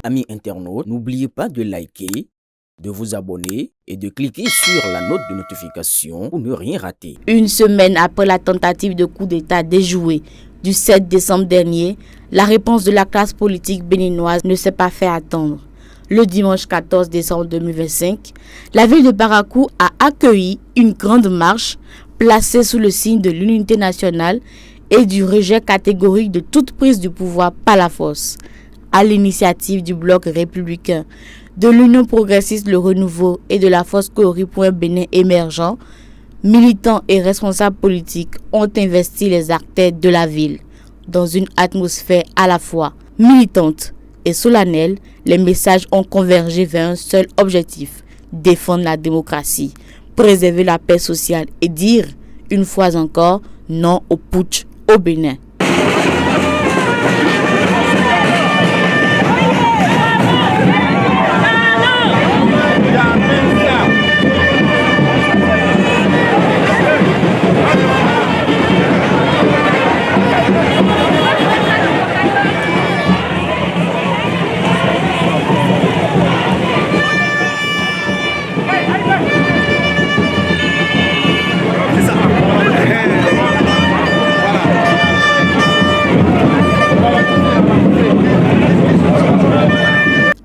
Amis internautes, n'oubliez pas de liker, de vous abonner et de cliquer sur la note de notification pour ne rien rater. Une semaine après la tentative de coup d'État déjouée du 7 décembre dernier, la réponse de la classe politique béninoise ne s'est pas fait attendre. Le dimanche 14 décembre 2025, la ville de Parakou a accueilli une grande marche placée sous le signe de l'unité nationale et du rejet catégorique de toute prise du pouvoir par la force. À l'initiative du bloc républicain, de l'Union progressiste Le Renouveau et de la force Kori pour un Bénin émergent, militants et responsables politiques ont investi les acteurs de la ville. Dans une atmosphère à la fois militante et solennelle, les messages ont convergé vers un seul objectif: défendre la démocratie, préserver la paix sociale et dire, une fois encore, non au putsch au Bénin.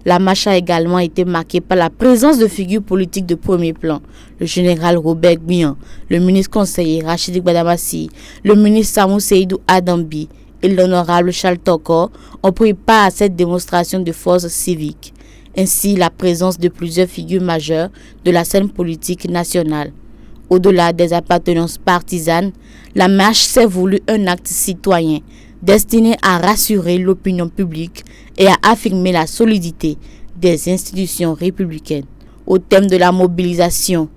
La marche a également été marquée par la présence de figures politiques de premier plan. Le général Robert Gbian, le ministre conseiller Rachidi Gbadamassi, le ministre Samou Seydou Adambi et l'honorable Charles Tokor ont pris part à cette démonstration de force civique. Ainsi, la présence de plusieurs figures majeures de la scène politique nationale. Au-delà des appartenances partisanes, la marche s'est voulue un acte citoyen destiné à rassurer l'opinion publique et à affirmer la solidité des institutions républicaines. Au thème de la mobilisation,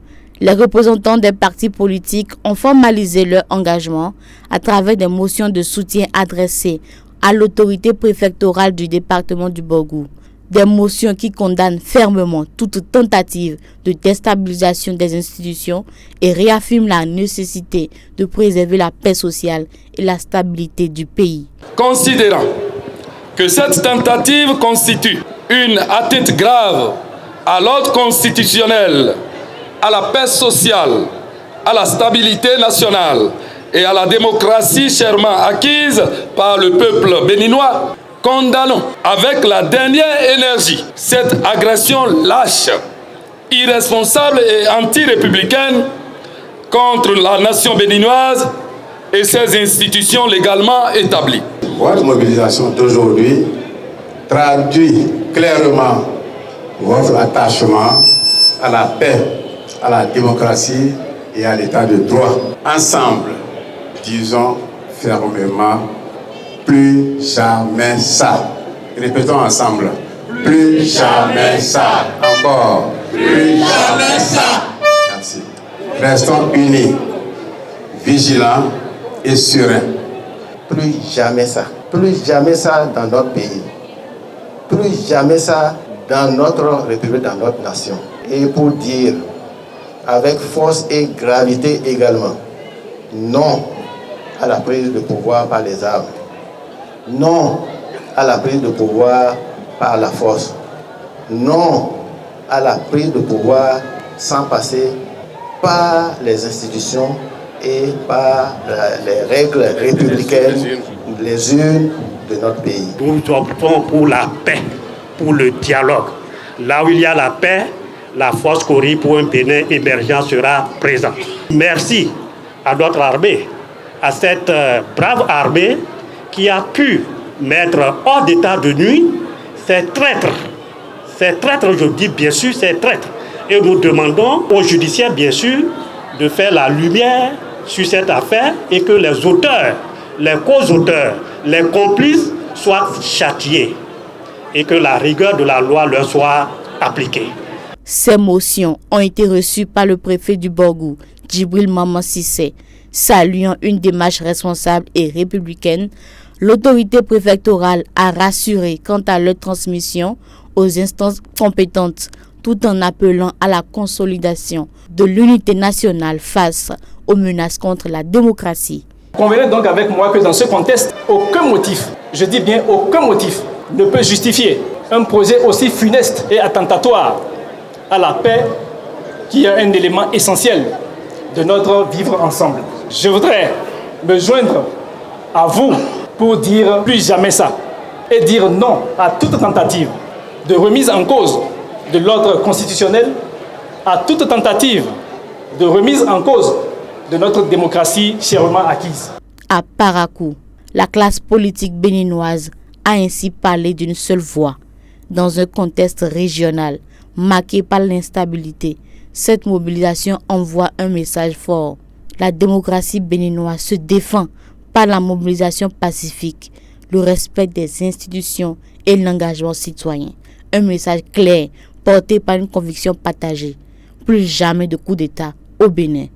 les représentants des partis politiques ont formalisé leur engagement à travers des motions de soutien adressées à l'autorité préfectorale du département du Borgou. Des motions qui condamnent fermement toute tentative de déstabilisation des institutions et réaffirment la nécessité de préserver la paix sociale et la stabilité du pays. Considérant que cette tentative constitue une atteinte grave à l'ordre constitutionnel, à la paix sociale, à la stabilité nationale et à la démocratie chèrement acquise par le peuple béninois, condamnons avec la dernière énergie cette agression lâche, irresponsable et anti-républicaine contre la nation béninoise et ses institutions légalement établies. Votre mobilisation d'aujourd'hui traduit clairement votre attachement à la paix, à la démocratie et à l'état de droit. Ensemble, disons fermement: plus jamais ça. Répétons ensemble: plus jamais ça. Encore: plus jamais ça. Merci. Restons unis, vigilants et sereins. Plus jamais ça. Plus jamais ça dans notre pays. Plus jamais ça dans notre République, dans notre nation. Et pour dire avec force et gravité également, non à la prise de pouvoir par les armes. Non à la prise de pouvoir par la force. Non à la prise de pouvoir sans passer par les institutions et par les règles républicaines, les urnes de notre pays. Nous optons pour la paix, pour le dialogue. Là où il y a la paix, la force Kori pour un Bénin émergent sera présente. Merci à notre armée, à cette brave armée qui a pu mettre hors d'état de nuit ces traîtres. Ces traîtres, je dis bien sûr, ces traîtres. Et nous demandons aux judiciaires, bien sûr, de faire la lumière sur cette affaire et que les auteurs, les co-auteurs, les complices soient châtiés et que la rigueur de la loi leur soit appliquée. Ces motions ont été reçues par le préfet du Borgou, Djibril Maman Sissé. Saluant une démarche responsable et républicaine, l'autorité préfectorale a rassuré quant à leur transmission aux instances compétentes, tout en appelant à la consolidation de l'unité nationale face aux menaces contre la démocratie. Convenez donc avec moi que dans ce contexte, aucun motif, je dis bien aucun motif, ne peut justifier un projet aussi funeste et attentatoire à la paix qui est un élément essentiel de notre vivre ensemble. Je voudrais me joindre à vous pour dire plus jamais ça et dire non à toute tentative de remise en cause de l'ordre constitutionnel, à toute tentative de remise en cause de notre démocratie chèrement acquise. À Parakou, la classe politique béninoise a ainsi parlé d'une seule voix. Dans un contexte régional marqué par l'instabilité, cette mobilisation envoie un message fort. La démocratie béninoise se défend par la mobilisation pacifique, le respect des institutions et l'engagement citoyen. Un message clair porté par une conviction partagée. Plus jamais de coup d'État au Bénin.